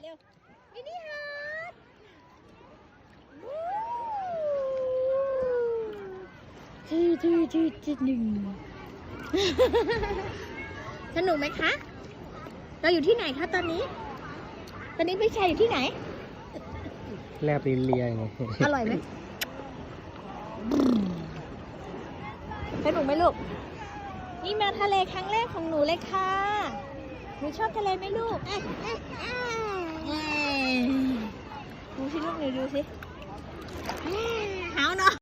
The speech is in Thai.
ร็วมินิฮาร์ทที่หนึ่งสนุกไหมคะเราอยู่ที่ไหนคะตอนนี้พี่ชายอยู่ที่ไหนแลบลิ้นเลียไง อร่อยไหมสนุกไหมลูกนี่มาทะเลครั้งแรกของหนูเลยค่ะหนูชอบทะเลไหมลูกดูสิลูกหนูดูสิหาวเนาะ